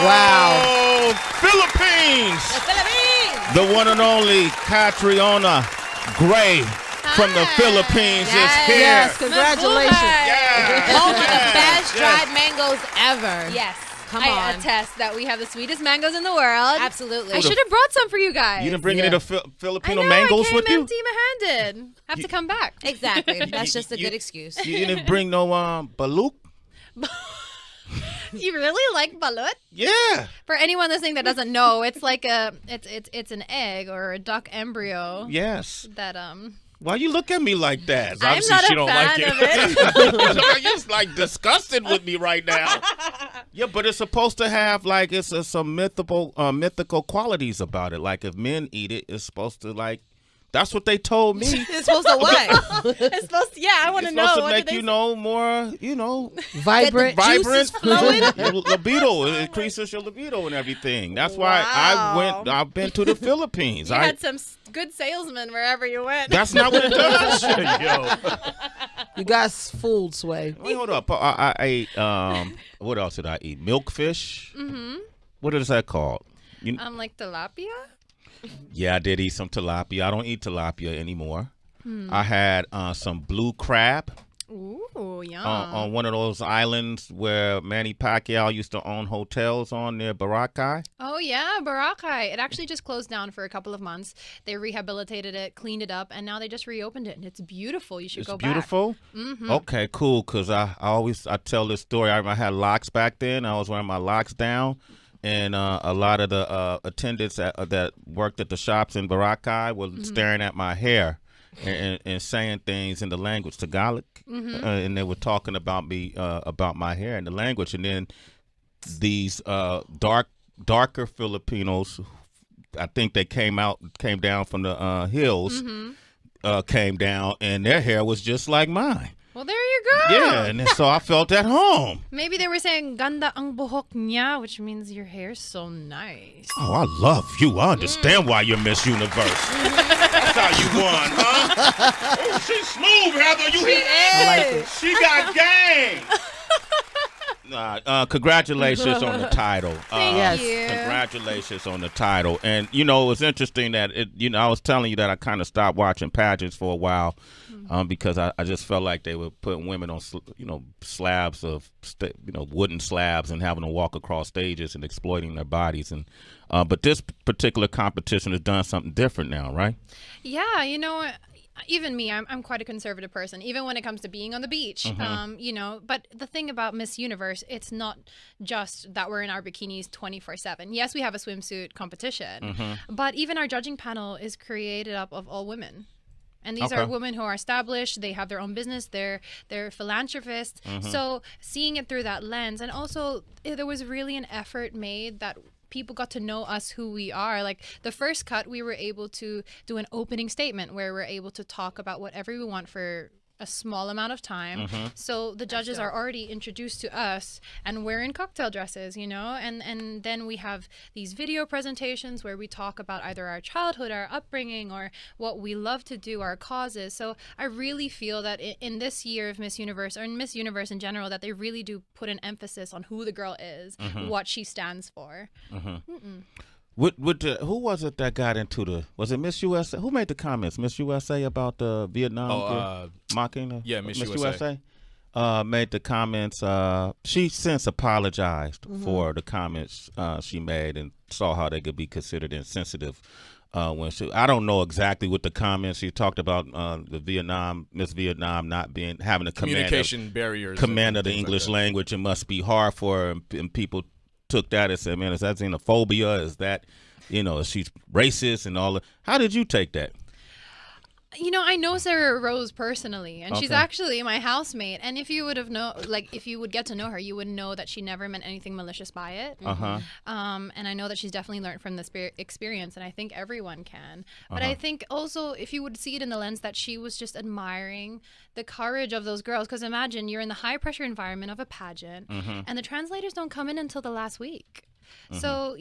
Wow. Philippines. The Philippines. The one and only Catriona Gray from the Philippines is here. Yes, congratulations. Yes. Home of the Yes. best dried mangoes ever. Yes. Come I on. attest that we have the sweetest mangoes in the world. Absolutely. I should have brought some for you guys. You didn't bring any of the Filipino I know, mangoes I came with you? empty-handed. Have to come back. Exactly. That's just a good excuse. You didn't bring no balut? You really like balut? Yeah. For anyone listening that doesn't know, it's like it's an egg or a duck embryo Yes. that Why you look at me like that? I'm Obviously not she a don't fan like of it. You're just like disgusted with me right now. Yeah, but it's supposed to have like some mythical qualities about it. Like if men eat it, it's supposed to like. That's what they told me. It's supposed to what? it's supposed to, I want It's to know. supposed to What make did they you say? know more, Vibrant. your libido. It increases your libido and everything. That's why I've been to the Philippines. You had some good salesmen wherever you went. That's not what it does. Yo. You got fooled, Sway. Wait, hold up. I ate, what else did I eat? Milkfish? Mm-hmm. What is that called? Like tilapia? Yeah, I did eat some tilapia. I don't eat tilapia anymore. I had some blue crab Ooh, yum. on one of those islands where Manny Pacquiao used to own hotels on near Boracay. Oh, yeah, Boracay. It actually just closed down for a couple of months. They rehabilitated it, cleaned it up, and now they just reopened it. And it's beautiful. You should go back. It's beautiful? Mm-hmm. Okay, cool, because I tell this story. I had locks back then. I was wearing my locks down. And a lot of the attendants that worked at the shops in Boracay were staring at my hair and saying things in the language Tagalog, and they were talking about me about my hair and the language. And then these darker Filipinos, I think they came down from the hills, came down, and their hair was just like mine. Well, there you go. Yeah, and so I felt at home. Maybe they were saying ganda ang buhok niya, which means your hair's so nice. Oh, I love you. I understand why you're Miss Universe. That's how you won, huh? Oh, she's smooth, Heather. You hear? I like it. She got game. Congratulations on the title. Thank you. Congratulations on the title. And, it was interesting that, I was telling you that I kind of stopped watching pageants for a while because I just felt like they were putting women on, slabs of, wooden slabs and having to walk across stages and exploiting their bodies. And but this particular competition has done something different now, right? Yeah, even me, I'm quite a conservative person, even when it comes to being on the beach. But the thing about Miss Universe, it's not just that we're in our bikinis 24/7. Yes, we have a swimsuit competition, but even our judging panel is created up of all women. And these are women who are established. They have their own business. They're philanthropists. So seeing it through that lens, and also there was really an effort made that people got to know us, who we are. Like the first cut, we were able to do an opening statement where we're able to talk about whatever we want for a small amount of time. So the judges are already introduced to us, and we're in cocktail dresses, and then we have these video presentations where we talk about either our childhood, our upbringing, or what we love to do, our causes. So I really feel that in this year of Miss Universe, or in Miss Universe in general, that they really do put an emphasis on who the girl is, what she stands for. Who was it that got into was it Miss USA? Who made the comments? Miss USA about the Vietnam mocking her? Yeah, Miss USA. Made the comments. She since apologized for the comments she made and saw how they could be considered insensitive. I don't know exactly what the comments she talked about. The Miss Vietnam not having a communication barriers, command of the English language. It must be hard for her, and people took that and said, man, is that xenophobia? Is that, is she racist and all that? How did you take that? I know Sarah Rose personally, and she's actually my housemate. And if you would if you would get to know her, you would know that she never meant anything malicious by it. And I know that she's definitely learned from this experience, and I think everyone can. But I think also if you would see it in the lens that she was just admiring the courage of those girls, because imagine you're in the high pressure environment of a pageant, and the translators don't come in until the last week. So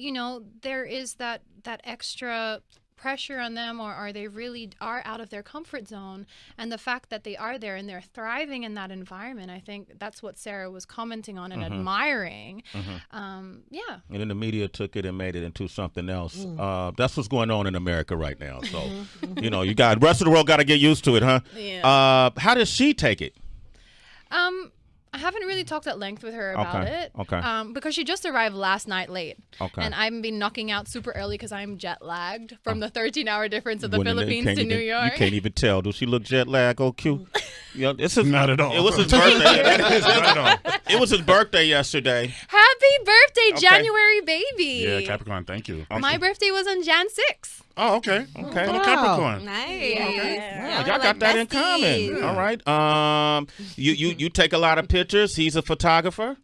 there is that extra pressure on them, or are they really are out of their comfort zone? And the fact that they are there and they're thriving in that environment, I think that's what Sarah was commenting on and admiring. Yeah. And then the media took it and made it into something else. That's what's going on in America right now. So, you know, you got the rest of the world got to get used to it, huh? Yeah. How does she take it? I haven't really talked at length with her about it. Okay. Because she just arrived last night late. Okay. And I've been knocking out super early because I'm jet lagged from the 13-hour difference of the When Philippines to New York. You can't even tell. Does she look jet lag? Oh, cute. You know, this is Not at all. It was his birthday. Not at all. It was his birthday yesterday. Happy birthday, Okay. January baby. Yeah, Capricorn. Thank you. My birthday was on Jan 6th. Oh, okay. Okay. Little Wow. Capricorn. Nice. Wow, y'all got that in common. All right. You take a lot of pictures. He's a photographer.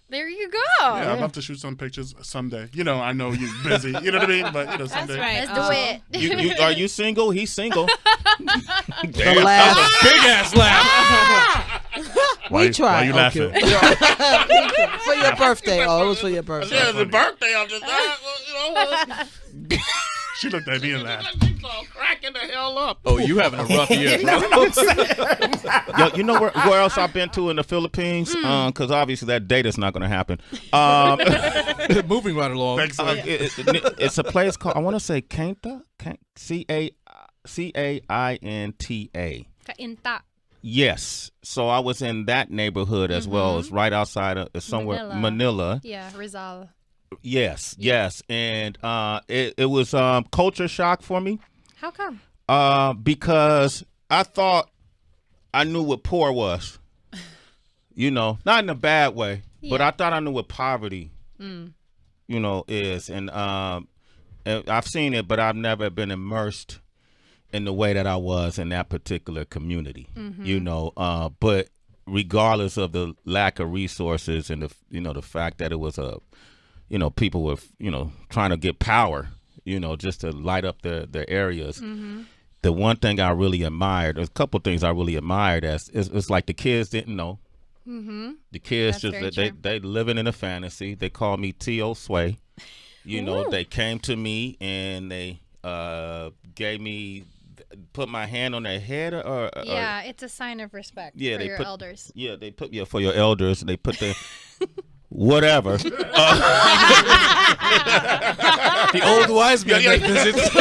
There you go. Yeah, I'd love to shoot some pictures someday. You know, I know you're busy. You know what I mean? But you know, someday. right. Let's do it. Are you single? He's single. The laugh. Big ass laugh. We tried. Why you laughing? For your birthday. Oh, it was for your birthday. Yeah, it's a birthday. I'm just, She looked at me and laughed. She's all cracking the hell up. Oh, you having a rough year. Yo, you know where else I've been to in the Philippines? Because obviously that date is not going to happen. Moving right along. Thanks, It's a place called, I want to say Cainta, Cainta. Kainta. Yes. So I was in that neighborhood as well. It's right outside of somewhere, Manila. Yeah, Rizal. Yes. And it was culture shock for me. How come? Because I thought I knew what poor was. You know, not in a bad way, but I thought I knew what poverty, you know, is. And I've seen it, but I've never been immersed in the way that I was in that particular community, you know. But regardless of the lack of resources and the fact that it was people were, trying to get power, just to light up their areas. The one thing I really admired, there's a couple things I really admired, it's like the kids didn't know. The kids That's they living in a fantasy. They call me T.O. Sway. They came to me and they put my hand on their head or it's a sign of respect for your elders. Yeah, they put for your elders. They put the whatever. The old wise man that visits.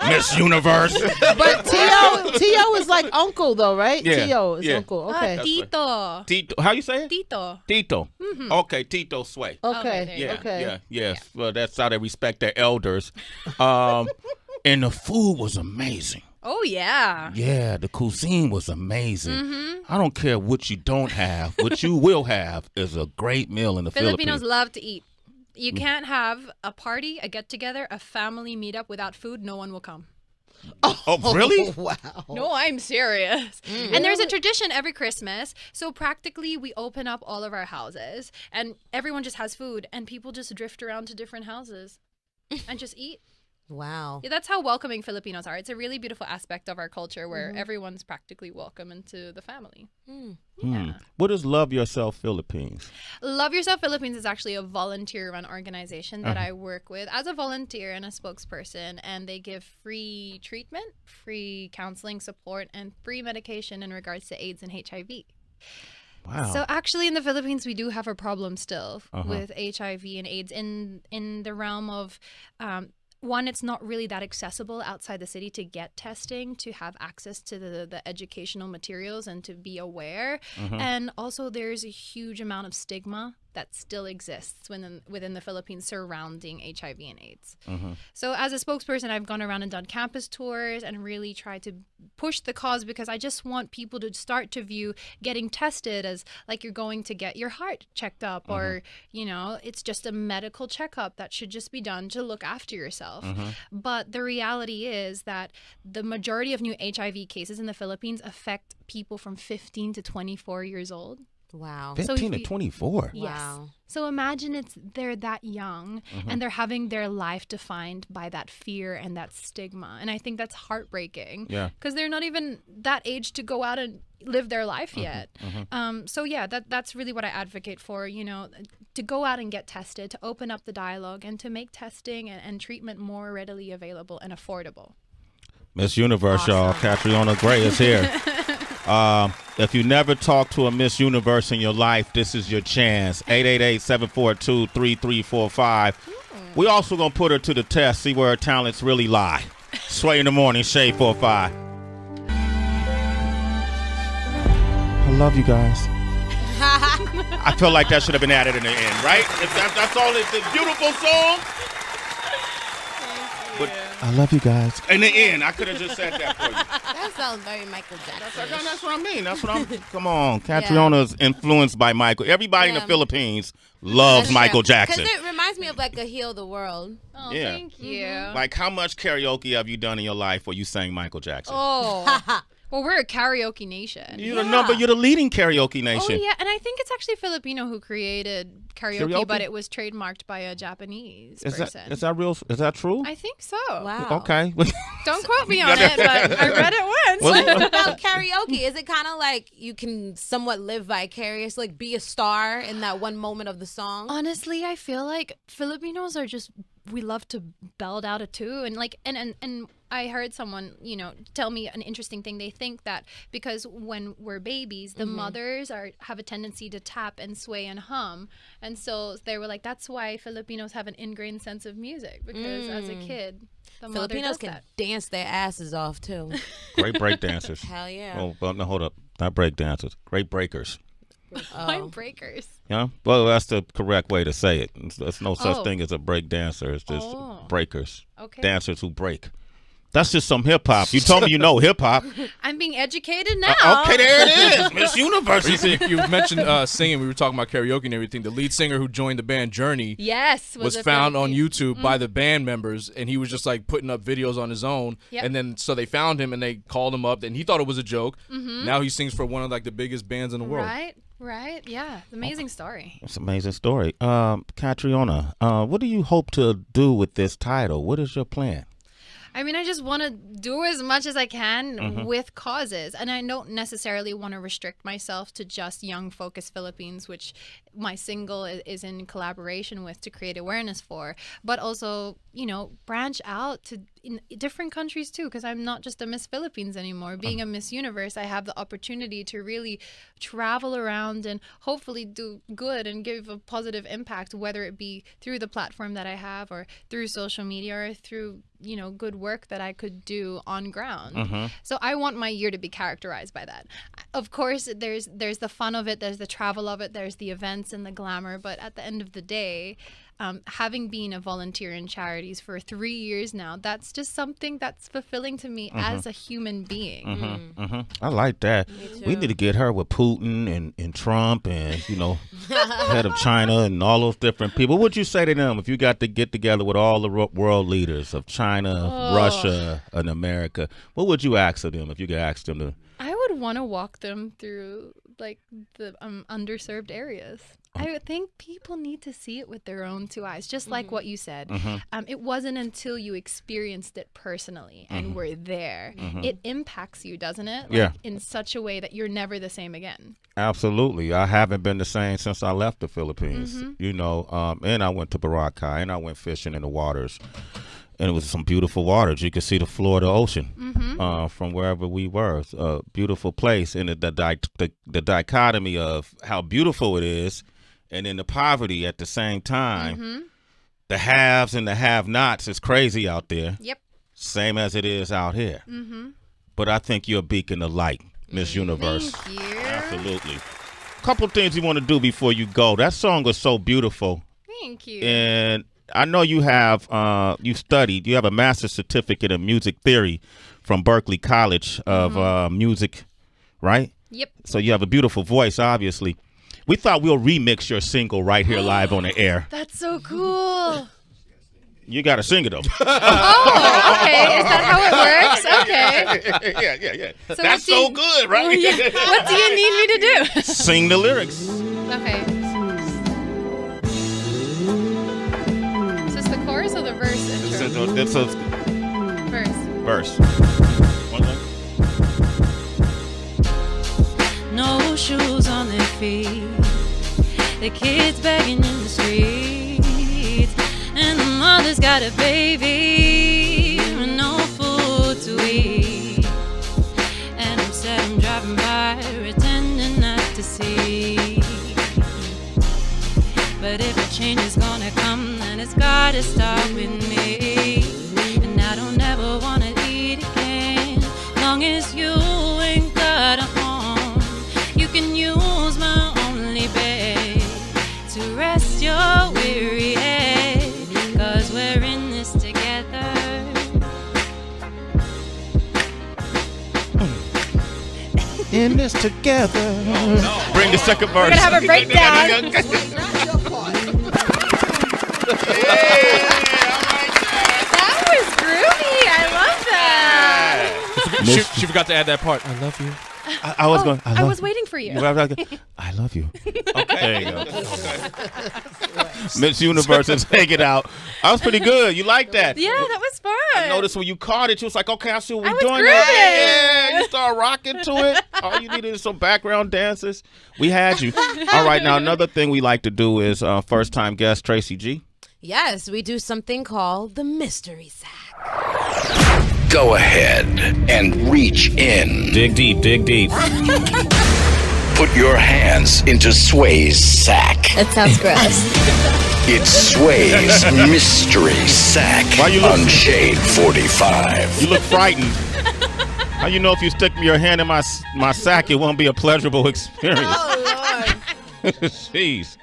Miss Universe. But T.O. is like uncle, though, right? Yeah, T.O. is yeah. uncle. Okay. Tito. Tito, how you say it? Tito. Tito. Okay, Tito Sway. Okay, there you Yeah, go. Okay. yes. Well, that's how they respect their elders. And the food was amazing. Oh, yeah. Yeah, the cuisine was amazing. I don't care what you don't have. What you will have is a great meal in the Filipinos Philippines. love to eat. You can't have a party, a get-together, a family meetup without food. No one will come. Oh, really? Wow. No, I'm serious. And there's a tradition every Christmas. So practically we open up all of our houses and everyone just has food and people just drift around to different houses and just eat. Wow. Yeah, that's how welcoming Filipinos are. It's a really beautiful aspect of our culture where everyone's practically welcome into the family. Yeah. What is Love Yourself Philippines? Love Yourself Philippines is actually a volunteer-run organization that I work with as a volunteer and a spokesperson, and they give free treatment, free counseling support, and free medication in regards to AIDS and HIV. Wow. So actually in the Philippines, we do have a problem still with HIV and AIDS in the realm of one, it's not really that accessible outside the city to get testing, to have access to the educational materials and to be aware. And also there's a huge amount of stigma that still exists within the Philippines surrounding HIV and AIDS. So as a spokesperson, I've gone around and done campus tours and really tried to push the cause because I just want people to start to view getting tested as like you're going to get your heart checked up or, it's just a medical checkup that should just be done to look after yourself. But the reality is that the majority of new HIV cases in the Philippines affect people from 15 to 24 years old. Wow. 15 to 24. Yes. Wow. So imagine they're that young and they're having their life defined by that fear and that stigma. And I think that's heartbreaking. Yeah. Because they're not even that age to go out and live their life yet. So yeah, that's really what I advocate for. to go out and get tested, to open up the dialogue, and to make testing and treatment more readily available and affordable. Miss Universe, y'all. Catriona Gray is here. If you never talked to a Miss Universe in your life, this is your chance. 888-742-3345. We also going to put her to the test, see where her talents really lie. Sway in the morning, Shade 45. I love you guys. I feel like that should have been added in the end, right? That's all. It's a beautiful song. But I love you guys. In the end, I could have just said that for you. That sounds very Michael Jackson. That's what I mean. That's what I'm. Come on, Catriona's influenced by Michael. Everybody in the Philippines loves Michael Jackson. Because it reminds me of like a Heal the World. Oh, Yeah. thank you. Like, how much karaoke have you done in your life where you sang Michael Jackson? Oh. Well, we're a karaoke nation. You're the leading karaoke nation. Oh, yeah. And I think it's actually Filipino who created karaoke, but it was trademarked by a Japanese person. Is that real? Is that true? I think so. Wow. Okay. Don't quote me on it, but I read it once. What about karaoke? Is it kind of like you can somewhat live vicarious, like be a star in that one moment of the song? Honestly, I feel like Filipinos are just, we love to belt out a tune, and I heard someone, tell me an interesting thing. They think that because when we're babies, the mothers have a tendency to tap and sway and hum, and so they were like, that's why Filipinos have an ingrained sense of music, because as a kid, the mother Filipinos does can that. dance their asses off too. Great break dancers. Hell yeah. Oh, well, no, hold up. Not break dancers. Great breakers. I'm breakers. Yeah. Well, that's the correct way to say it. There's no such thing as a break dancer. It's just breakers. Okay. Dancers who break. That's just some hip hop. You told me you know hip hop. I'm being educated now. Okay, there it is. Miss Universe. You mentioned singing. We were talking about karaoke and everything. The lead singer who joined the band Journey Yes, was a found on Filipino. YouTube by the band members, and he was just like putting up videos on his own. Yep. And then so they found him and they called him up, and he thought it was a joke. Now he sings for one of like the biggest bands in the world. Right. Yeah. Amazing story. It's an amazing story. Catriona, what do you hope to do with this title? What is your plan? I mean, I just want to do as much as I can with causes. And I don't necessarily want to restrict myself to just Young Focus Philippines, which my single is in collaboration with to create awareness for, but also, branch out to in different countries too, because I'm not just a Miss Philippines anymore. Being a Miss Universe, I have the opportunity to really travel around and hopefully do good and give a positive impact, whether it be through the platform that I have or through social media or through good work that I could do on ground. So I want my year to be characterized by that. Of course, there's the fun of it, there's the travel of it, there's the events and the glamour, but at the end of the day, having been a volunteer in charities for 3 years now, that's just something that's fulfilling to me as a human being. I like that. We need to get her with Putin and Trump and, head of China and all those different people. What would you say to them if you got to get together with all the world leaders of China, Russia, and America? What would you ask of them if you could ask them to? I would want to walk them through like the underserved areas. I would think people need to see it with their own two eyes, just like what you said. It wasn't until you experienced it personally and were there. It impacts you, doesn't it? In such a way that you're never the same again. Absolutely. I haven't been the same since I left the Philippines, and I went to Boracay and I went fishing in the waters. And it was some beautiful waters. You could see the Florida Ocean from wherever we were. It's a beautiful place. And the dichotomy of how beautiful it is and then the poverty at the same time. The haves and the have-nots is crazy out there. Yep. Same as it is out here. But I think you're a beacon of light, Miss Universe. Thank you. Absolutely. Couple things you want to do before you go. That song was so beautiful. Thank you. And I know you have you have a master's certificate in music theory from Berkeley College of Music, right? Yep. So you have a beautiful voice, obviously. We thought we'll remix your single right here live on the air. That's so cool. You got to sing it, though. Oh, okay. Is that how it works? Okay. Yeah. So That's so good, right? What do you need me to do? Sing the lyrics. Okay. Is this the chorus or the verse intro? It's a Verse. One thing. No shoes on their feet. The kids begging in the streets, and the mother's got a baby with no food to eat. And I'm sad I'm driving by, pretending not to see. But if a change is gonna come, then it's gotta start with me. And I don't ever wanna eat again, long as you ain't got a home. You can use my only bed to rest your weary head, 'cause we're in this together. In this together. Bring the second verse. We're gonna have a breakdown. That was groovy. I love that. She forgot to add that part. I love you. I was going. I was waiting for you. I love you. Okay. There you go. Miss Universe is taking it out. I was pretty good. You like that? Yeah, that was fun. I noticed when you caught it, you was like, okay, I see what I we're was doing. grooving. Yeah, you start rocking to it. All you needed is some background dancers. We had you. All right, now another thing we like to do is first-time guest Tracy G. Yes, we do something called the mystery sack. Go ahead and reach in. Dig deep, dig deep. Put your hands into Sway's sack. That sounds gross. It's Sway's Mystery Sack Why you look- on Shade 45. You look frightened. How you know if you stick your hand in my sack, it won't be a pleasurable experience? Oh, Lord. Jeez.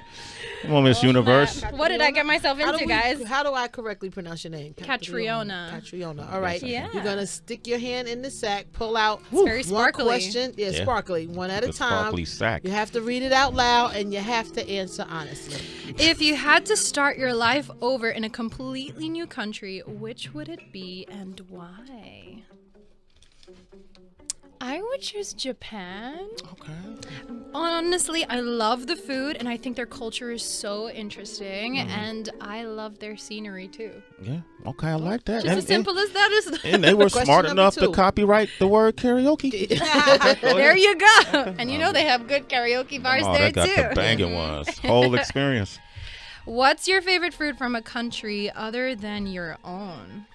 Come on, Miss Universe. What did I get myself into, guys? How do I correctly pronounce your name? Catriona. Catriona. All right. Yeah. You're gonna stick your hand in the sack, pull out very one sparkly. question. Yeah, Yeah. sparkly. One at a The time. sparkly sack. You have to read it out loud, and you have to answer honestly. If you had to start your life over in a completely new country, which would it be and why? I would choose Japan. Okay. Honestly, I love the food, and I think their culture is so interesting, and I love their scenery too. Yeah. Okay, I like that. Just as simple as that is. And they were Question smart number enough to 2. copyright the word karaoke. There you go. And you know they have good karaoke bars Oh, there they got too. the banging ones. Whole experience. What's your favorite food from a country other than your own?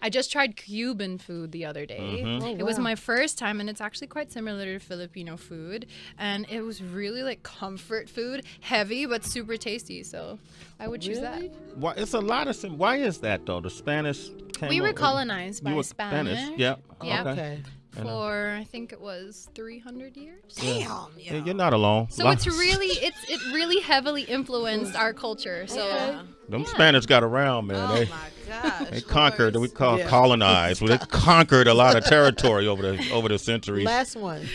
I just tried Cuban food the other day. Mm-hmm. It was my first time, and it's actually quite similar to Filipino food. And it was really like comfort food, heavy but super tasty. So I would choose that. Why? It's a lot of. Why is that though? The Spanish. We were colonized by You were Spanish. Yep. Yeah. Okay. For I think it was 300 years. Damn. Yeah, you're not alone. So it's really it really heavily influenced our culture. So them Spanish got around, man. Oh they my gosh. they conquered. We call Yeah. colonized. Well, they conquered a lot of territory over the centuries. Last one.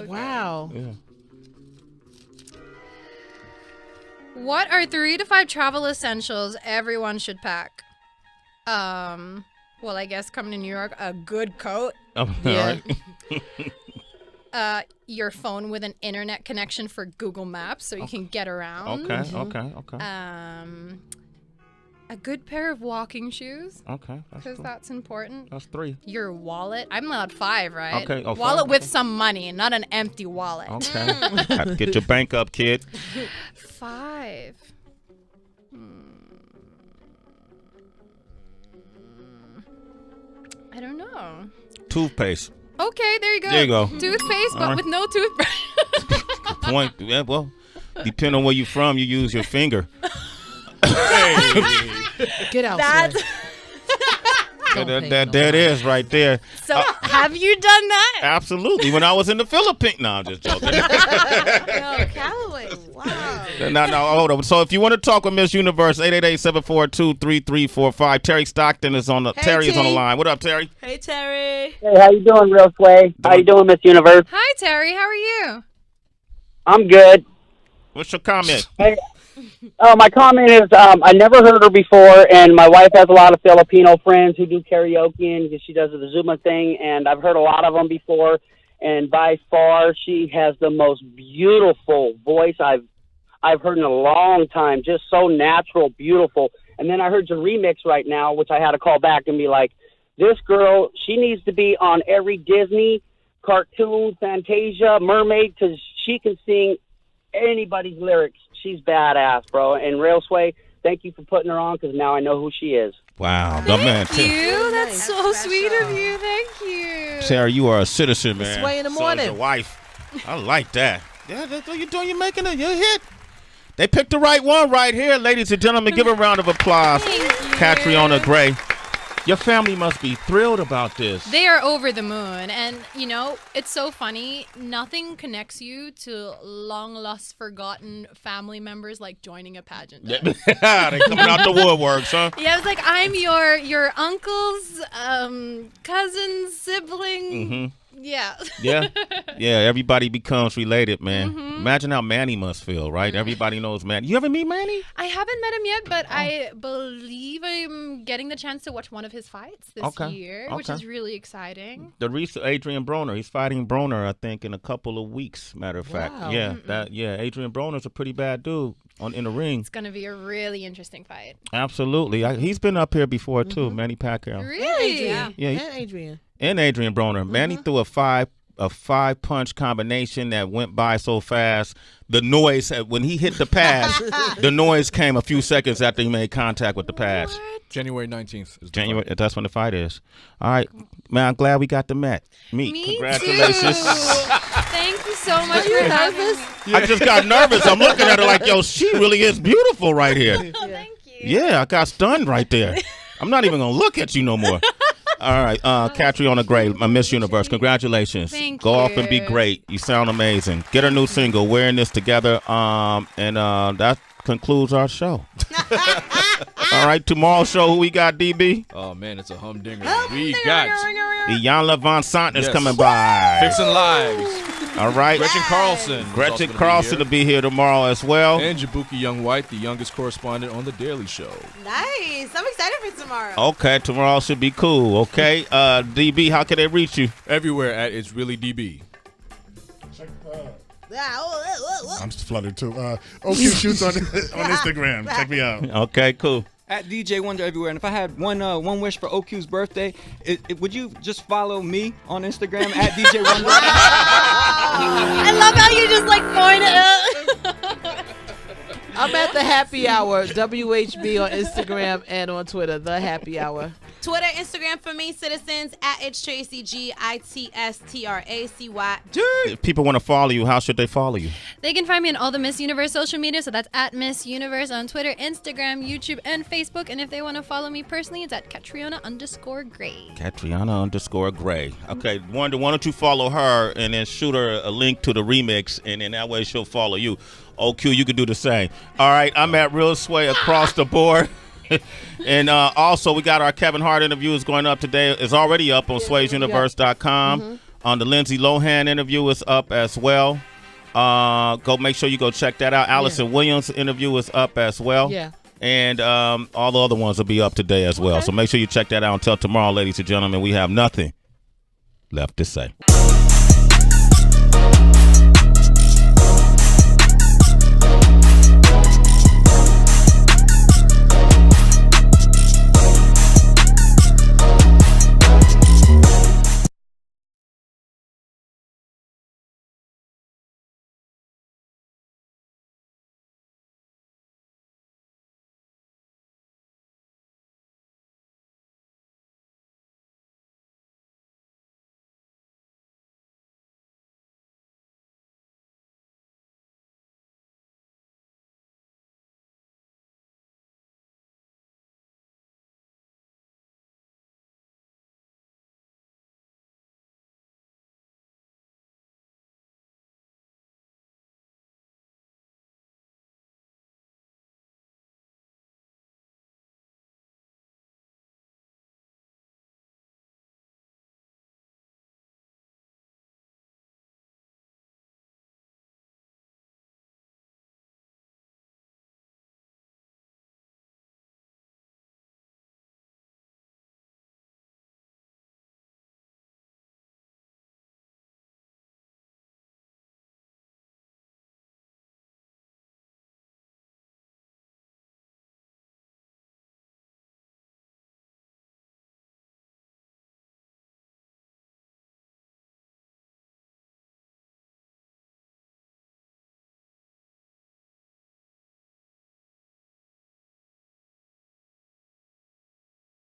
Wow. Yeah. what are 3 to 5 travel essentials everyone should pack? Well, I guess coming to New York, a good coat, All Yeah. right. your phone with an internet connection for Google Maps so you can get around. Okay. A good pair of walking shoes Okay. because that's important. That's 3. Your wallet. I'm allowed 5, right? Okay, oh, wallet 5, with okay. some money, not an empty wallet. Okay. Have to get your bank up, kid. 5. I don't know. Toothpaste. Okay, there you go. There you go. Toothpaste, but All right. with no toothbrush. Point. Yeah, well, depending on where you're from, you use your finger. Get out. That's Sway. That it is right there. so. Have you done that? Absolutely. When I was in the Philippines. No, I'm just joking. Yo, Callaway. Wow. No, hold on. So if you want to talk with Miss Universe, 888-742-3345. Terry Stockton is on the Terry is on the T. line. What up, Terry? Hey, Terry. Hey, how you doing, Real Sway? How you doing, Miss Universe? Hi, Terry. How are you? I'm good. What's your comment? Hey, my comment is I never heard her before, and my wife has a lot of Filipino friends who do karaoke, and she does the Zuma thing, and I've heard a lot of them before, and by far she has the most beautiful voice I've heard in a long time, just so natural, beautiful. And then I heard your remix right now, which I had to call back and be like, this girl, she needs to be on every Disney cartoon, Fantasia, Mermaid, because she can sing anybody's lyrics. She's badass, bro. And Rail Sway, thank you for putting her on because now I know who she is. Wow, the man. Thank you. That's so sweet of you. Thank you. Sarah, you are a citizen, man. Sway in the So is morning. your wife. I like that. Yeah, that's what you're doing. You're making a hit. They picked the right one right here, ladies and gentlemen. Give a round of applause. Catriona Gray. Your family must be thrilled about this. They are over the moon. And, you know, it's so funny. Nothing connects you to long lost, forgotten family members like joining a pageant. They coming out the woodworks, huh? Yeah, it's like I'm your uncle's cousin, sibling. Mm-hmm. Yeah. Yeah. Yeah, everybody becomes related, man. Imagine how Manny must feel, right? Everybody knows Manny. You ever meet Manny? I haven't met him yet, but I believe I'm getting the chance to watch one of his fights this year, which is really exciting. The recent Adrian Broner. He's fighting Broner, I think, in a couple of weeks, matter of fact. Wow. Yeah, Adrian Broner's a pretty bad dude in the ring. It's going to be a really interesting fight. Absolutely. He's been up here before, too, Manny Pacquiao. Really? Yeah. Yeah, And Adrian. And Adrian Broner. Manny threw a five punch combination that went by so fast. The noise when he hit the pads, the noise came a few seconds after he made contact with the pads. January 19th. Is January. That's when the fight is. All right, man. I'm glad we got to meet. Me Congratulations. too. Thank you so much for having me. I just got nervous. I'm looking at her like, yo, she really is beautiful right here. Thank you. Yeah, I got stunned right there. I'm not even gonna look at you no more. All right, Catriona Gray, my Miss Universe. Congratulations. Thank Go you. off and be great. You sound amazing. Get her new single. We're in this together. And that concludes our show. All right, tomorrow's show. Who we got, DB? Oh man, it's a humdinger. We got Iyanla Von Sant is coming by. Fixing Lives. All right, Gretchen Carlson. is Gretchen also gonna be Carlson here. will be here tomorrow as well. And Jabuki Young White, the youngest correspondent on The Daily Show. Nice. I'm excited for tomorrow. Okay, tomorrow should be cool. Okay, DB, how can they reach you? Everywhere at It's Really DB. I'm fluttered too. OQ Shoots on Instagram. Check me out. Okay, cool. At DJ Wonder everywhere. And if I had one wish for OQ's birthday, would you just follow me on Instagram at DJ Wonder? I love how you just like point it. I'm at the Happy Hour, WHB on Instagram and on Twitter, the Happy Hour. Twitter, Instagram for me, citizens at It's Tracy GITSTRACY. If people want to follow you, how should they follow you? They can find me on all the Miss Universe social media. So that's at Miss Universe on Twitter, Instagram, YouTube, and Facebook. And if they want to follow me personally, it's at Catriona_Gray. Catriona_Gray. Okay, Wanda, why don't you follow her and then shoot her a link to the remix, and then that way she'll follow you. OQ, you can do the same. All right, I'm at Real Sway across the board. And also, we got our Kevin Hart interview is going up today. It's already up on Sway'sUniverse.com. On the Lindsay Lohan interview is up as well. Go make sure you go check that out. Allison Williams interview is up as well. Yeah. And all the other ones will be up today as well. So make sure you check that out. Until tomorrow, ladies and gentlemen, we have nothing left to say.